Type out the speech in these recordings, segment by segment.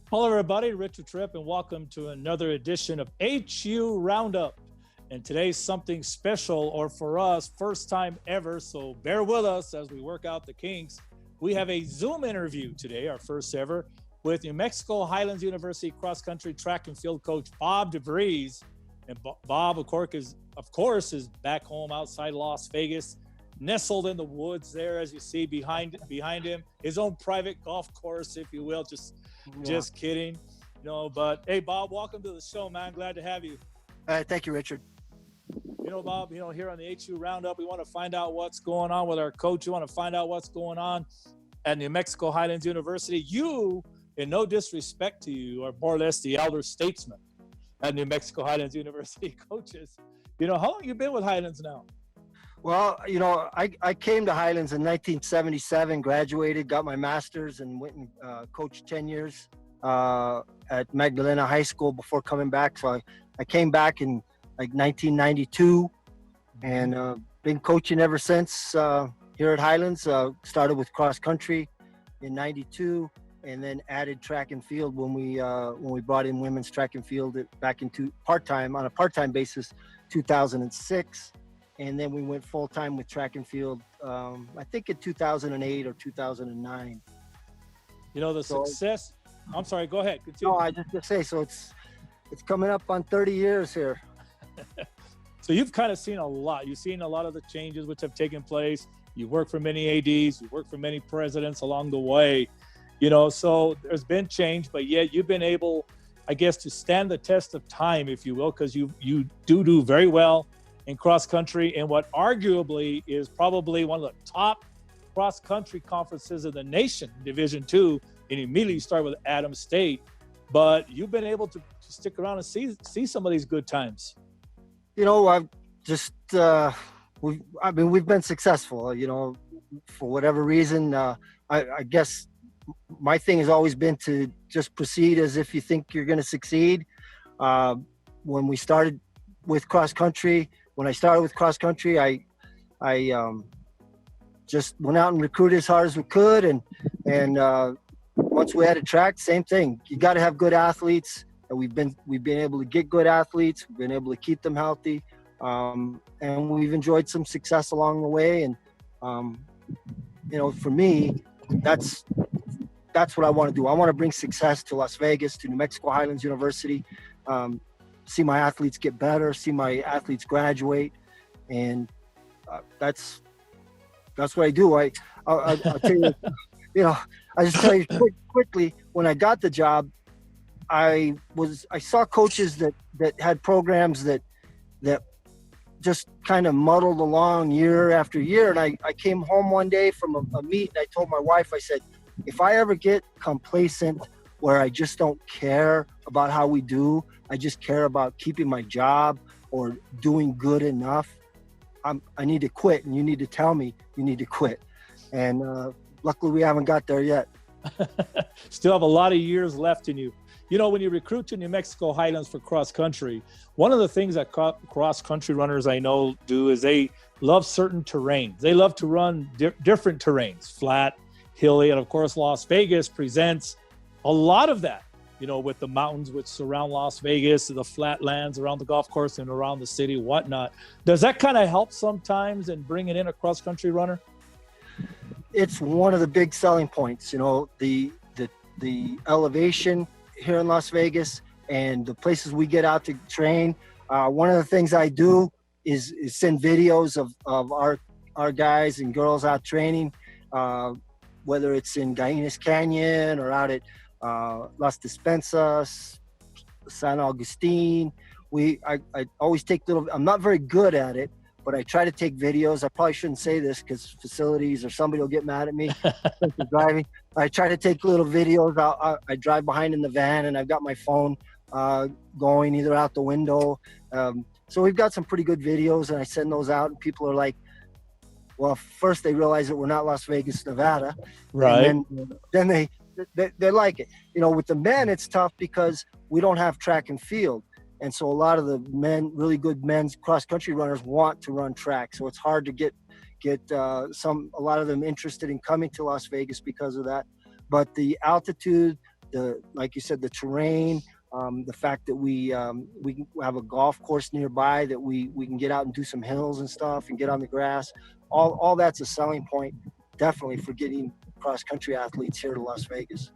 Hello, everybody. Richard Tripp, and welcome to another edition of HU Roundup. And today's something special, or for us, first time ever. So bear with us as we work out the kinks. We have a Zoom interview today, our first ever, with New Mexico Highlands University cross-country track and field coach Bob DeVries. And Bob, of course, is back home outside Las Vegas, nestled in the Woods there, as you see behind him, his own private golf course, if you will. Just kidding. But hey, Bob, welcome to the show, man. Glad to have you. Thank you, Richard. Bob, here on the HU Roundup, we want to find out what's going on with our coach. We want to find out what's going on at New Mexico Highlands University. You, in no disrespect to you, are more or less the elder statesman at New Mexico Highlands University coaches. How long you been with Highlands now? Well, I came to Highlands in 1977, graduated, got my master's, and went and coached 10 years at Magdalena High School before coming back. So I came back in like 1992 and been coaching ever since here at Highlands. Started with cross country in 92 and then added track and field when we brought in women's track and field back into on a part-time basis, 2006. And then we went full-time with track and field, I think in 2008 or 2009. Success. I'm sorry, go ahead. Continue. No, I just to say, so it's coming up on 30 years here. So you've kind of seen a lot. You've seen a lot of the changes which have taken place. You worked for many ADs, you worked for many presidents along the way. So there's been change, but yet you've been able, I guess, to stand the test of time, if you will, because you do very well in cross country in what arguably is probably one of the top cross country conferences in the nation, Division II, and immediately start with Adams State. But you've been able to stick around and see some of these good times. I've just we've been successful. For whatever reason. I guess my thing has always been to just proceed as if you think you're going to succeed. When I started with cross country, I just went out and recruited as hard as we could, and once we had a track, same thing. You got to have good athletes, and we've been able to get good athletes. We've been able to keep them healthy, and we've enjoyed some success along the way. And for me, that's what I want to do. I want to bring success to Las Vegas, to New Mexico Highlands University. See my athletes get better, see my athletes graduate, and that's what I do. I'll tell you, I just tell you quickly. When I got the job, I saw coaches that had programs that just kind of muddled along year after year, and I came home one day from a meet, and I told my wife, I said, if I ever get complacent where I just don't care about how we do, I just care about keeping my job or doing good enough, I need to quit, and you need to tell me you need to quit. And luckily we haven't got there yet. Still have a lot of years left in you. When you recruit to New Mexico Highlands for cross country, one of the things that cross country runners I know do is they love certain terrains. They love to run different terrains, flat, hilly, and of course Las Vegas presents a lot of that, with the mountains which surround Las Vegas, the flatlands around the golf course and around the city, whatnot. Does that kind of help sometimes in bringing in a cross country runner? It's one of the big selling points, the elevation here in Las Vegas and the places we get out to train. One of the things I do is send videos of our guys and girls out training, whether it's in Gainas Canyon or out at Las Despensas, San Agustin. I always take I'm not very good at it, but I try to take videos. I probably shouldn't say this because facilities or somebody will get mad at me for driving. I try to take little videos. I drive behind in the van, and I've got my phone going either out the window. So we've got some pretty good videos, and I send those out, and people are like, well, first they realize that we're not Las Vegas, Nevada, Right. and then they like it. You know, with the men, it's tough because we don't have track and field. And so a lot of the men, really good men's cross country runners want to run track. So it's hard to get a lot of them interested in coming to Las Vegas because of that. But the altitude, like you said, the terrain, the fact that we have a golf course nearby that we can get out and do some hills and stuff and get on the grass, all that's a selling point, definitely, for getting cross country athletes here to Las Vegas.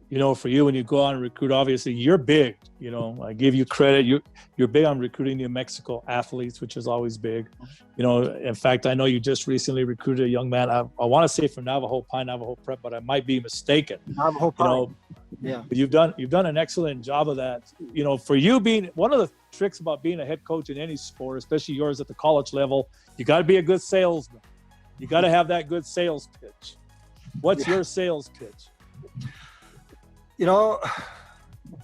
You know, for you, when you go on and recruit, obviously you're big. You know, I give you credit. You're big on recruiting New Mexico athletes, which is always big. You know, in fact, I know you just recently recruited a young man. I want to say from Navajo Prep, but I might be mistaken. Navajo Pine. You know, yeah. But you've done an excellent job of that. You know, for you being one of the tricks about being a head coach in any sport, especially yours at the college level, you got to be a good salesman. You got to have that good sales pitch. What's your sales pitch? You know,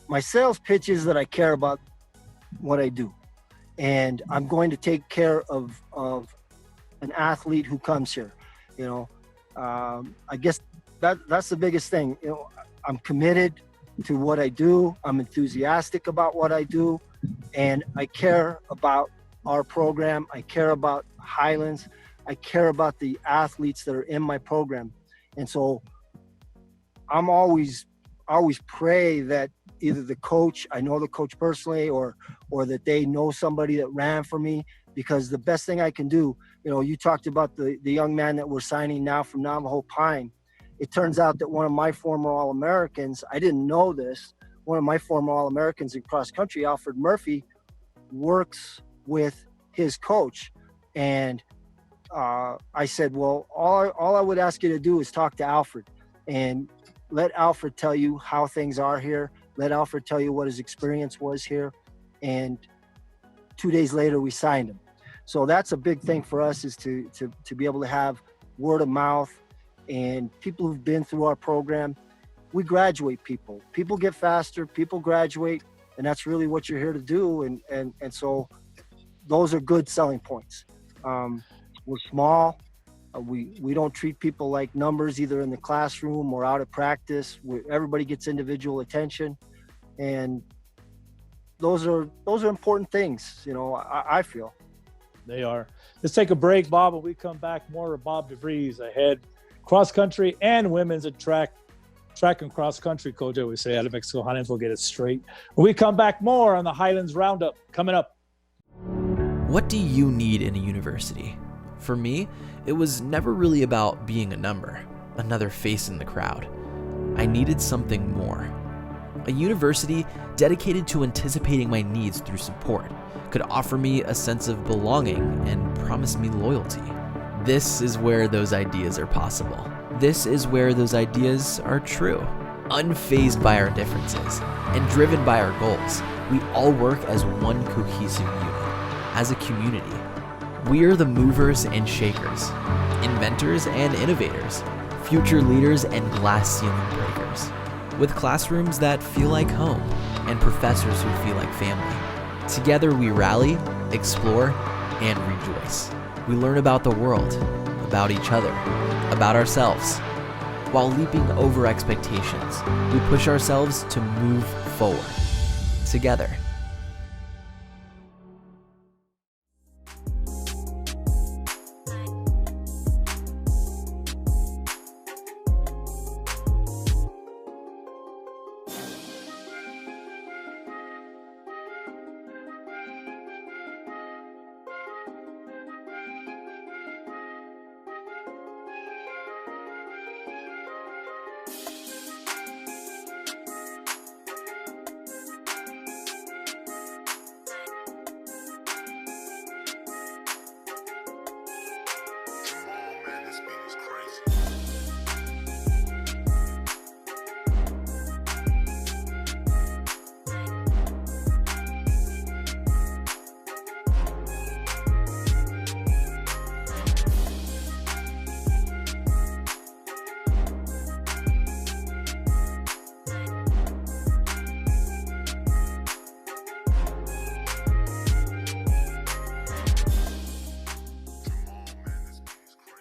my sales pitch is that I care about what I do, and I'm going to take care of an athlete who comes here. You know, I guess that's the biggest thing. You know, I'm committed to what I do. I'm enthusiastic about what I do, and I care about our program. I care about Highlands. I care about the athletes that are in my program, and so I'm always pray that either the coach, I know the coach personally, or that they know somebody that ran for me, because the best thing I can do, you know, you talked about the young man that we're signing now from Navajo Pine. It turns out that one of my former All-Americans, I didn't know this, one of my former All-Americans in cross country, Alfred Murphy, works with his coach. And I said, well, all I would ask you to do is talk to Alfred and let Alfred tell you how things are here. Let Alfred tell you what his experience was here. And 2 days later, we signed him. So that's a big thing for us, is to be able to have word of mouth, and people who've been through our program. We graduate people. People get faster, people graduate, and that's really what you're here to do. And so those are good selling points. We're small. We don't treat people like numbers, either in the classroom or out of practice. Everybody gets individual attention, and those are important things, you know, I feel. They are. Let's take a break, Bob. When we come back, more of Bob DeVries ahead, cross country and women's and track and cross country coach. I always say out of Mexico Highlands, we'll get it straight. When we come back, more on the Highlands Roundup coming up. What do you need in a university? For me, it was never really about being a number, another face in the crowd. I needed something more. A university dedicated to anticipating my needs through support could offer me a sense of belonging and promise me loyalty. This is where those ideas are possible. This is where those ideas are true. Unfazed by our differences and driven by our goals, we all work as one cohesive unit, as a community. We are the movers and shakers, inventors and innovators, future leaders and glass ceiling breakers, with classrooms that feel like home and professors who feel like family. Together we rally, explore, and rejoice. We learn about the world, about each other, about ourselves. While leaping over expectations, we push ourselves to move forward, together.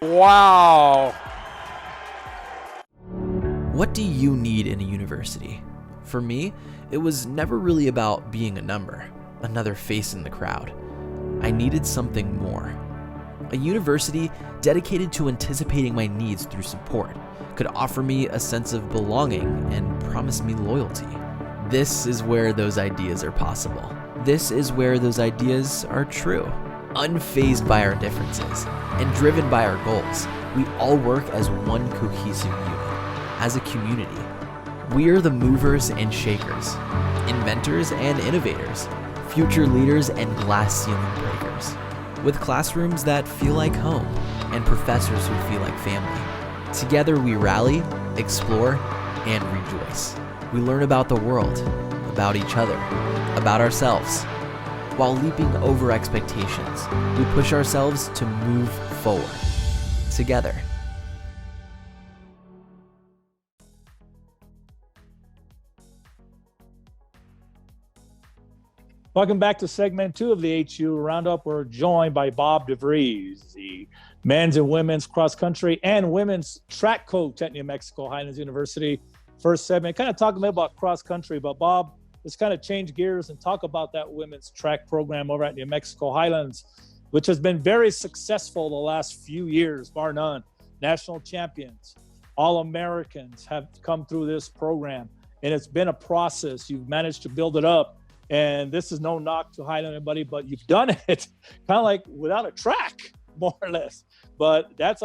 Wow. What do you need in a university? For me, it was never really about being a number, another face in the crowd. I needed something more. A university dedicated to anticipating my needs through support could offer me a sense of belonging and promise me loyalty. This is where those ideas are possible. This is where those ideas are true. Unfazed by our differences and driven by our goals, we all work as one cohesive unit, as a community. We are the movers and shakers, inventors and innovators, future leaders and glass ceiling breakers, with classrooms that feel like home and professors who feel like family. Together we rally, explore, and rejoice. We learn about the world, about each other, about ourselves. While leaping over expectations, we push ourselves to move forward, together. Welcome back to segment 2 of the HU Roundup. We're joined by Bob DeVries, the men's and women's cross country and women's track coach at New Mexico Highlands University. First segment, kind of talking a little about cross country, but Bob, let's kind of change gears and talk about that women's track program over at New Mexico Highlands, which has been very successful the last few years, bar none. National champions, All-Americans have come through this program, and it's been a process. You've managed to build it up. And this is no knock to Highland anybody, but you've done it kind of like without a track, more or less. But that's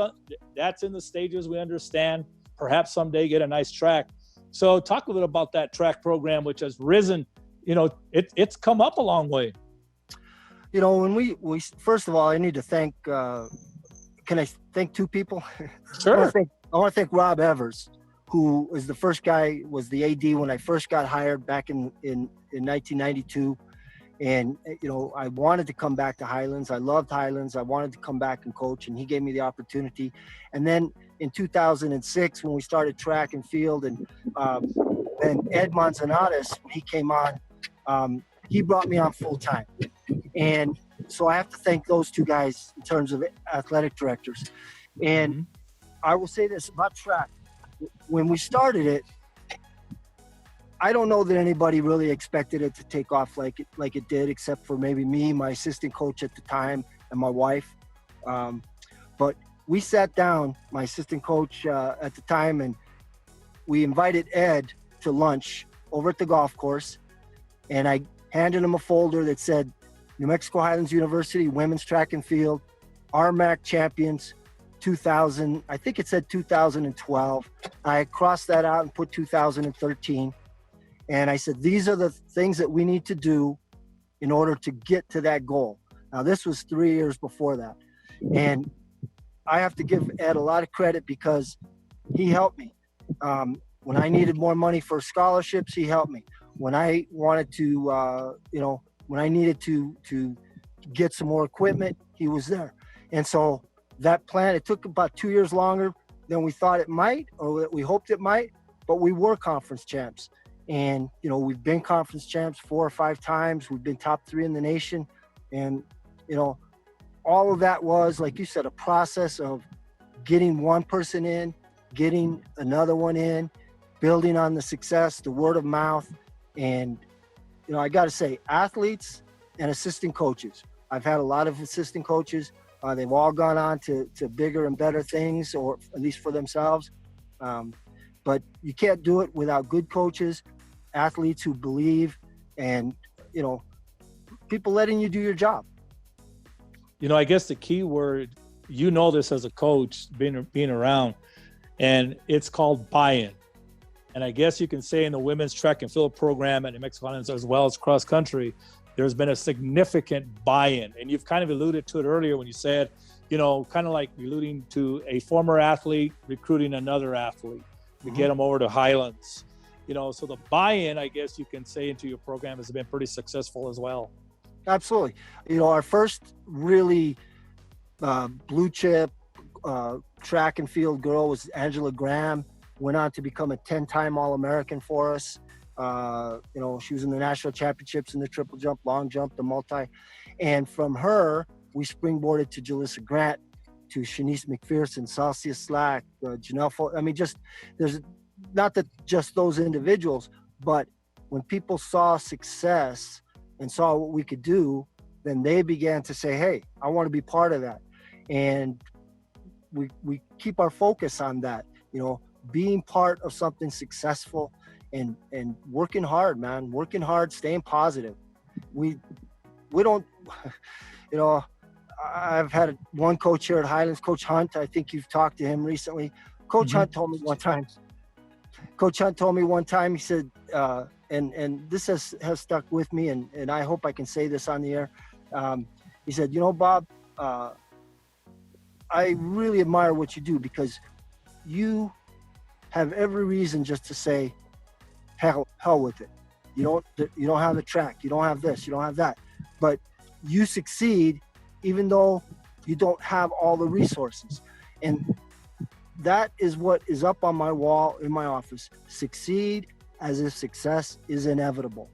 in the stages, we understand. Perhaps someday get a nice track. So talk a little about that track program, which has risen. You know, it's come up a long way. You know, when we first of all, I need to thank. Can I thank two people? Sure. I want to thank Rob Evers, who was the first guy, was the AD when I first got hired back in 1992. And, you know, I wanted to come back to Highlands. I loved Highlands. I wanted to come back and coach, and he gave me the opportunity. And then in 2006, when we started track and field, and Ed Manzanares, when he came on, he brought me on full time. And so I have to thank those two guys in terms of athletic directors. And I will say this about track. When we started it, I don't know that anybody really expected it to take off like it did, except for maybe me, my assistant coach at the time, and my wife. But we sat down, my assistant coach at the time, and we invited Ed to lunch over at the golf course. And I handed him a folder that said, New Mexico Highlands University, women's track and field, RMAC champions, 2000, I think it said 2012. I crossed that out and put 2013. And I said, these are the things that we need to do in order to get to that goal. Now, this was 3 years before that. And I have to give Ed a lot of credit because he helped me. When I needed more money for scholarships, he helped me. When I wanted to, when I needed to get some more equipment, he was there. And so that plan, it took about 2 years longer than we thought it might, or that we hoped it might, but we were conference champs. And, you know, we've been conference champs 4 or 5 times. We've been top 3 in the nation. And, you know, all of that was, like you said, a process of getting one person in, getting another one in, building on the success, the word of mouth. And, you know, I got to say, athletes and assistant coaches. I've had a lot of assistant coaches. They've all gone on to bigger and better things, or at least for themselves. But you can't do it without good coaches, athletes who believe, and, you know, people letting you do your job. You know, I guess the key word, you know this as a coach, being around, and it's called buy-in. And I guess you can say in the women's track and field program at New Mexico Highlands, as well as cross country, there's been a significant buy-in. And you've kind of alluded to it earlier when you said, you know, kind of like alluding to a former athlete recruiting another athlete to get them over to Highlands. You know, so the buy-in, I guess you can say, into your program has been pretty successful as well. Absolutely. You know, our first really blue chip track and field girl was Angela Graham. Went on to become a 10-time All-American for us. You know, she was in the national championships in the triple jump, long jump, the multi. And from her, we springboarded to Jalissa Grant to Shanice McPherson, Celsius Slack, Janelle I mean, just there's not that just those individuals, but when people saw success and saw what we could do, then they began to say, hey, I want to be part of that. And we keep our focus on that, you know, being part of something successful and working hard, man, working hard, staying positive. We don't, you know, I've had one coach here at Highlands, Coach Hunt. I think you've talked to him recently. Coach Hunt told me one time, he said, and this has stuck with me, and I hope I can say this on the air. He said, you know, Bob, I really admire what you do because you have every reason just to say, hell with it. You don't have the track, you don't have this, you don't have that, but you succeed even though you don't have all the resources. And that is what is up on my wall in my office. Succeed as if success is inevitable.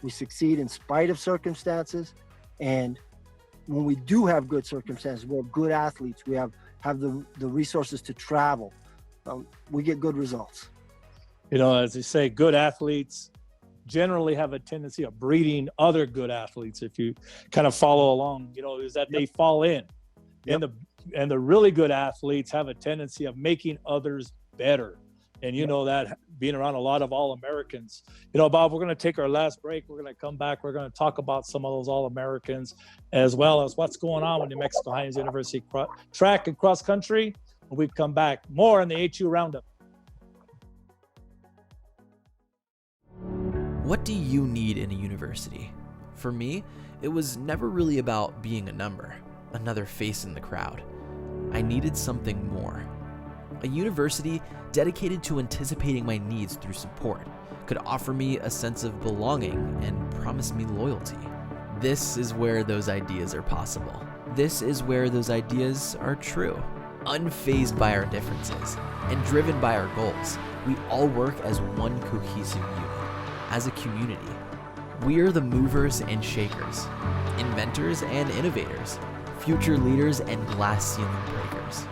We succeed in spite of circumstances, and when we do have good circumstances, we have good athletes, we have the resources to travel, we get good results. You know, as they say, good athletes generally have a tendency of breeding other good athletes. If you kind of follow along, you know, is that they fall in. And the really good athletes have a tendency of making others better. And you know that being around a lot of All-Americans. You know, Bob, we're going to take our last break. We're going to come back. We're going to talk about some of those All-Americans as well as what's going on with New Mexico Highlands University track and cross country. When we come back, more in the HU Roundup. What do you need in a university? For me, it was never really about being a number, another face in the crowd. I needed something more. A university dedicated to anticipating my needs through support could offer me a sense of belonging and promise me loyalty. This is where those ideas are possible. This is where those ideas are true. Unfazed by our differences and driven by our goals, we all work as one cohesive unit. As a community, we are the movers and shakers, inventors and innovators, future leaders and glass ceiling breakers,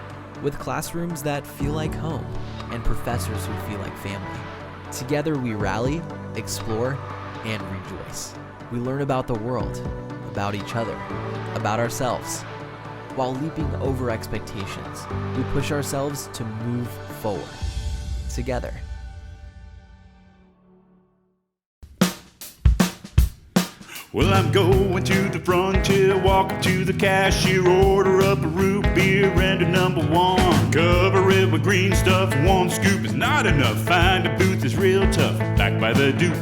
with classrooms that feel like home and professors who feel like family. Together we rally, explore, and rejoice. We learn about the world, about each other, about ourselves. While leaping over expectations, we push ourselves to move forward, together. Well, I'm going to the frontier, walk up to the cashier, order up a root beer and a number one. Cover it with green stuff, one scoop is not enough. Find a booth is real tough, back by the Duke.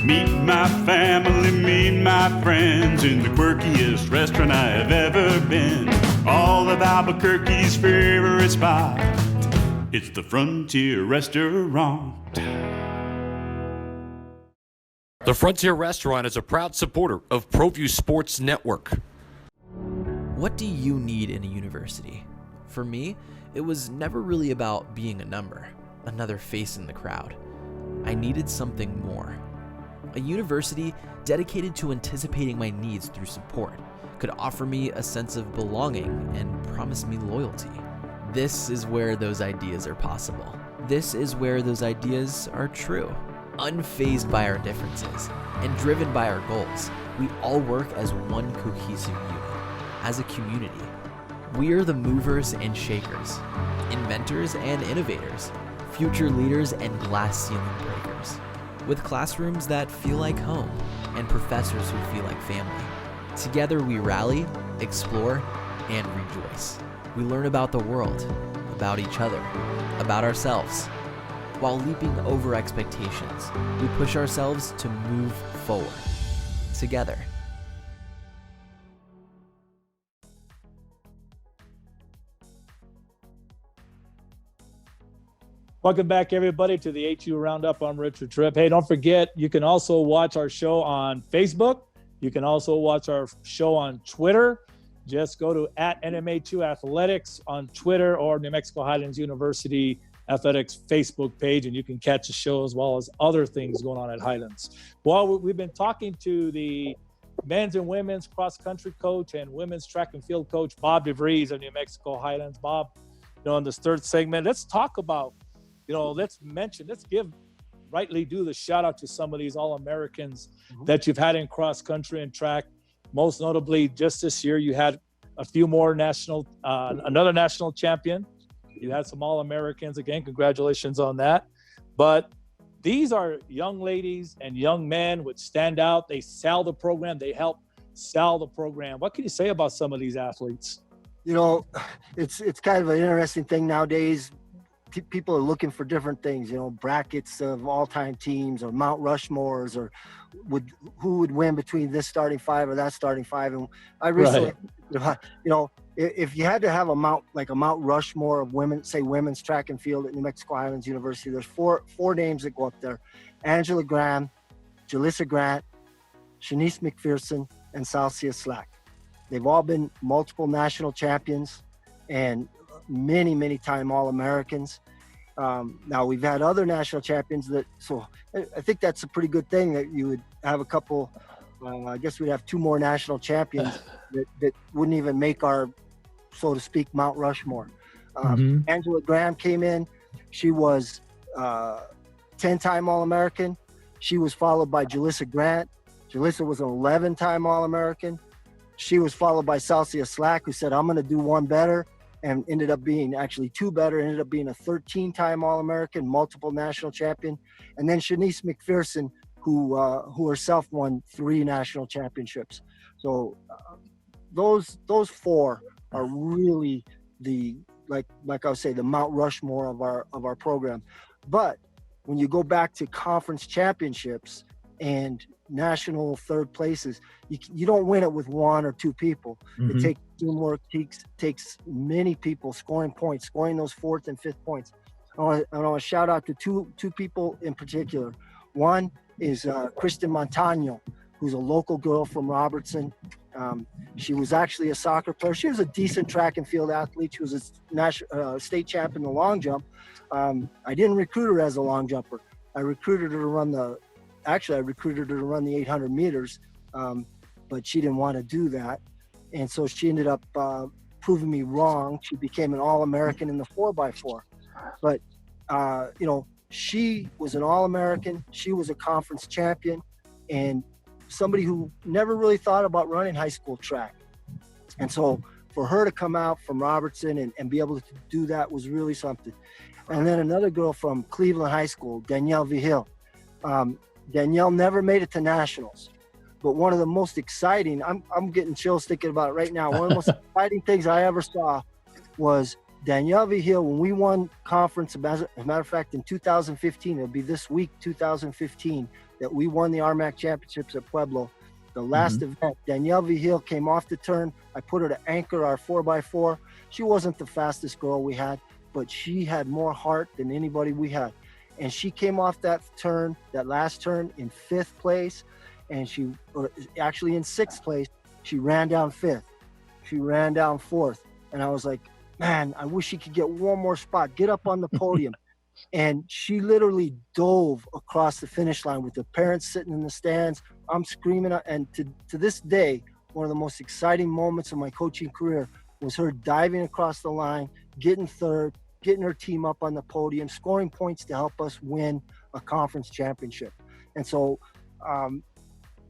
Meet my family, meet my friends in the quirkiest restaurant I have ever been. All of Albuquerque's favorite spot, it's the Frontier Restaurant. The Frontier Restaurant is a proud supporter of ProView Sports Network. What do you need in a university? For me, it was never really about being a number, another face in the crowd. I needed something more. A university dedicated to anticipating my needs through support could offer me a sense of belonging and promise me loyalty. This is where those ideas are possible. This is where those ideas are true. Unfazed by our differences and driven by our goals, we all work as one cohesive unit. As a community, we are the movers and shakers, inventors and innovators, future leaders and glass ceiling breakers, with classrooms that feel like home and professors who feel like family. Together we rally, explore, and rejoice. We learn about the world, about each other, about ourselves. While leaping over expectations, we push ourselves to move forward, together. Welcome back, everybody, to the HU Roundup. I'm Richard Tripp. Hey, don't forget, you can also watch our show on Facebook. You can also watch our show on Twitter. Just go to @NMHU Athletics on Twitter or New Mexico Highlands University Athletics Facebook page, and you can catch the show as well as other things going on at Highlands. Well, we've been talking to the men's and women's cross country coach and women's track and field coach, Bob DeVries of New Mexico Highlands. Bob, in this third segment, let's talk about, let's give rightly due the shout out to some of these All-Americans that you've had in cross country and track. Most notably, just this year, you had a few more another national champion. You had some All-Americans. Again, congratulations on that. But these are young ladies and young men which stand out. They sell the program. They help sell the program. What can you say about some of these athletes? It's kind of an interesting thing nowadays. People are looking for different things, brackets of all-time teams or Mount Rushmores, or who would win between this starting five or that starting five. And I recently, if you had to have a Mount Rushmore of women's track and field at New Mexico Highlands University, there's four names that go up there: Angela Graham, Jalissa Grant, Shanice McPherson, and Salcia Slack. They've all been multiple national champions and many time All-Americans. Now we've had other national champions so I think that's a pretty good thing that you would have a couple. I guess we'd have two more national champions that wouldn't even make our, so to speak, Mount Rushmore. Angela Graham came in. She was 10-time All-American. She was followed by Jalissa Grant. Jalissa was an 11-time All-American. She was followed by Salcia Slack, who said, I'm going to do one better, and ended up being actually two better, ended up being a 13-time All-American, multiple national champion. And then Shanice McPherson, who herself won 3 national championships. So those four are really the, like I would say, the Mount Rushmore of our program. But when you go back to conference championships and national third places, you don't win it with one or two people. It takes teamwork, takes many people scoring points, scoring those fourth and fifth points. I want to shout out to two people in particular. One is Kristen Montano, who's a local girl from Robertson. She was actually a soccer player. She was a decent track and field athlete. She was a state champ in the long jump. I didn't recruit her as a long jumper. I recruited her to run the 800 meters, but she didn't want to do that. And so she ended up proving me wrong. She became an All-American in the 4x4. But, she was an All-American. She was a conference champion and somebody who never really thought about running high school track. And so for her to come out from Robertson and be able to do that was really something. And then another girl from Cleveland High School, Danielle Vigil. Danielle never made it to nationals, but one of the most exciting, I'm getting chills thinking about it right now. One of the most exciting things I ever saw was Danielle Vigil, when we won conference, as a matter of fact, in 2015, it'll be this week, 2015, that we won the RMAC championships at Pueblo. The last event, Danielle Vigil came off the turn. I put her to anchor our 4x4. She wasn't the fastest girl we had, but she had more heart than anybody we had. And she came off that last turn in 5th place, and actually in 6th place. She ran down 5th. She ran down 4th. And I was like, man, I wish she could get one more spot, get up on the podium. And she literally dove across the finish line with the parents sitting in the stands. I'm screaming. And to this day, one of the most exciting moments of my coaching career was her diving across the line, getting 3rd, getting her team up on the podium, scoring points to help us win a conference championship. And so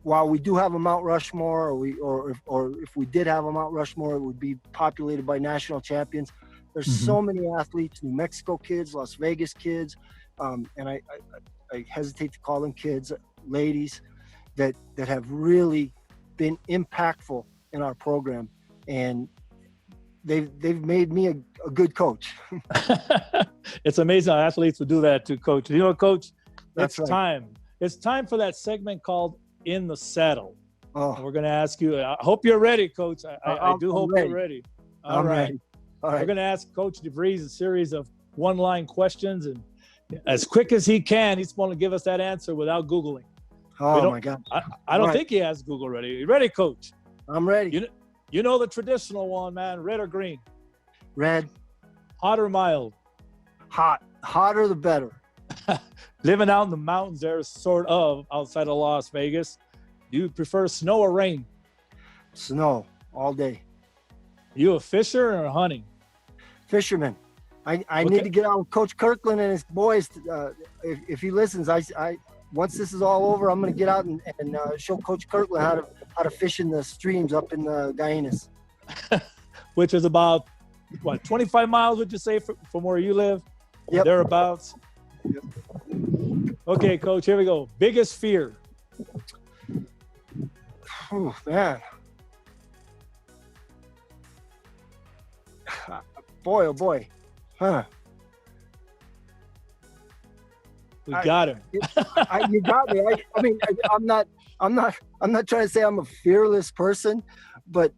while we do have a Mount Rushmore, or if we did have a Mount Rushmore, it would be populated by national champions. There's so many athletes, New Mexico kids, Las Vegas kids, and I hesitate to call them kids, ladies, that have really been impactful in our program. And they've made me a good coach. It's amazing how athletes would do that to Coach. You know, Coach, That's right. time. It's time for that segment called In the Saddle. Oh, And we're going to ask you, I hope you're ready, Coach. I do hope ready. you're ready. I'm ready. All We're right. going to ask Coach DeVries a series of one-line questions, and as quick as he can, he's going to give us that answer without Googling. Oh, my God. I don't Right. think he has Google ready. You ready, Coach? I'm ready. You know the traditional one, man. Red or green? Red, Hot or mild? hot. Hotter the better. Living out in the mountains there, sort of, outside of Las Vegas. Do you prefer snow or rain? Snow all day. You a fisher or hunting? Fisherman. I Okay. need to get out with Coach Kirkland and his boys. If he listens, I once this is all over, I'm going to get out and show Coach Kirkland how to fish in the streams up in the Guyanas. Which is about, what, 25 miles, would you say, from where you live? Or Yep. thereabouts? Yep. Okay, Coach, here we go. Biggest fear? Oh, man. Boy, oh boy. Huh. We got him. You got me. I mean, I'm not trying to say I'm a fearless person, but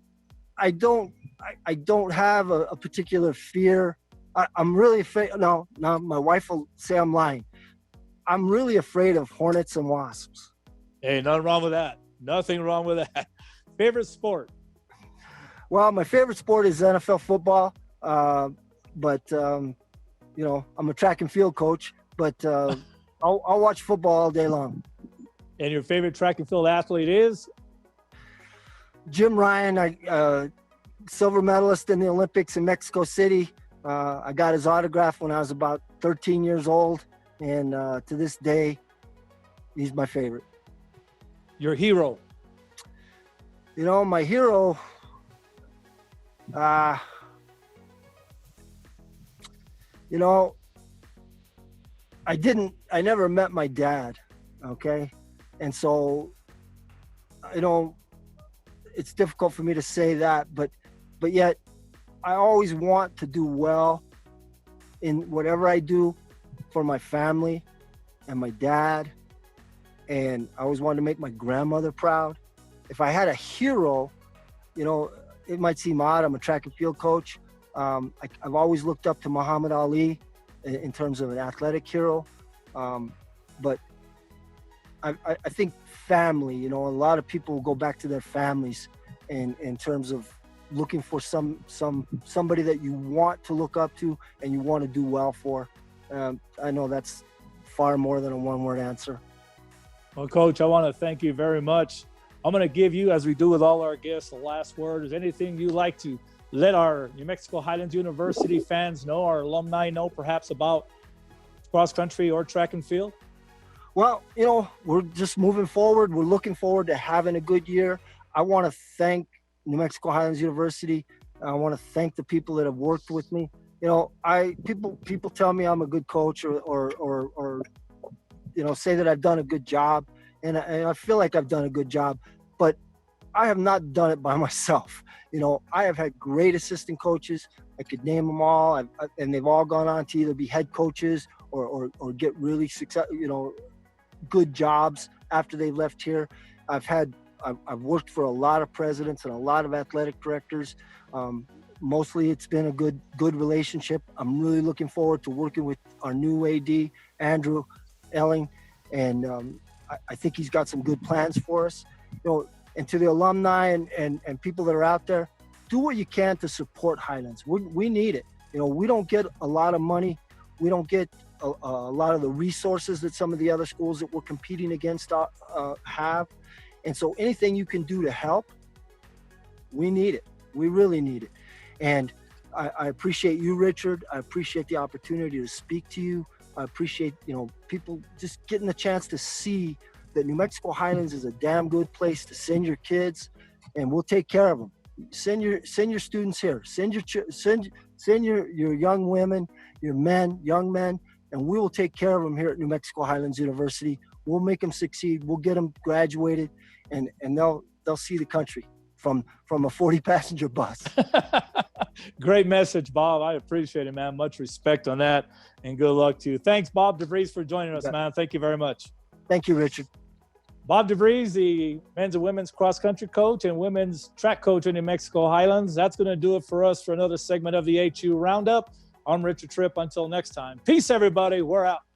I don't have a particular fear. I'm really afraid. No, my wife will say I'm lying. I'm really afraid of hornets and wasps. Hey, nothing wrong with that. Nothing wrong with that. Favorite sport? Well, my favorite sport is NFL football. But you know, I'm a track and field coach, but I'll watch football all day long. And your favorite track and field athlete is? Jim Ryan, silver medalist in the Olympics in Mexico City. I got his autograph when I was about 13 years old, and to this day, he's my favorite. Your hero? You know, my hero, you know, I never met my dad, okay? And so, you know, it's difficult for me to say that, but yet I always want to do well in whatever I do for my family and my dad. And I always wanted to make my grandmother proud. If I had a hero, you know, it might seem odd. I'm a track and field coach. I've always looked up to Muhammad Ali in terms of an athletic hero. But I think family, you know, a lot of people go back to their families in terms of looking for somebody that you want to look up to and you want to do well for. I know that's far more than a one-word answer. Well, Coach, I want to thank you very much. I'm going to give you, as we do with all our guests, the last word. Is anything you'd like to let our New Mexico Highlands University fans know, our alumni know, perhaps about cross country or track and field? Well, you know, we're just moving forward. We're looking forward to having a good year. I want to thank New Mexico Highlands University. I want to thank the people that have worked with me. You know, people tell me I'm a good coach or you know, say that I've done a good job, and I feel like I've done a good job, but I have not done it by myself. You know, I have had great assistant coaches. I could name them all, and they've all gone on to either be head coaches or get really you know, good jobs after they left here. I've worked for a lot of presidents and a lot of athletic directors. Mostly it's been a good relationship. I'm really looking forward to working with our new AD, Andrew Elling, and I think he's got some good plans for us. You know, and to the alumni and people that are out there, do what you can to support Highlands. We need it. You know, we don't get a lot of money. We don't get a lot of the resources that some of the other schools that we're competing against have. And so anything you can do to help, we need it. We really need it. And I appreciate you, Richard. I appreciate the opportunity to speak to you. I appreciate, you know, people just getting the chance to see that New Mexico Highlands is a damn good place to send your kids, and we'll take care of them. Send your students here. Send your young women, your men, young men, and we will take care of them here at New Mexico Highlands University. We'll make them succeed. We'll get them graduated, and they'll see the country from a 40-passenger bus. Great message, Bob. I appreciate it, man. Much respect on that, and good luck to you. Thanks, Bob DeVries, for joining us, man. Thank you very much. Thank you, Richard. Bob DeVries, the men's and women's cross-country coach and women's track coach in New Mexico Highlands. That's going to do it for us for another segment of the HU Roundup. I'm Richard Tripp. Until next time. Peace, everybody. We're out.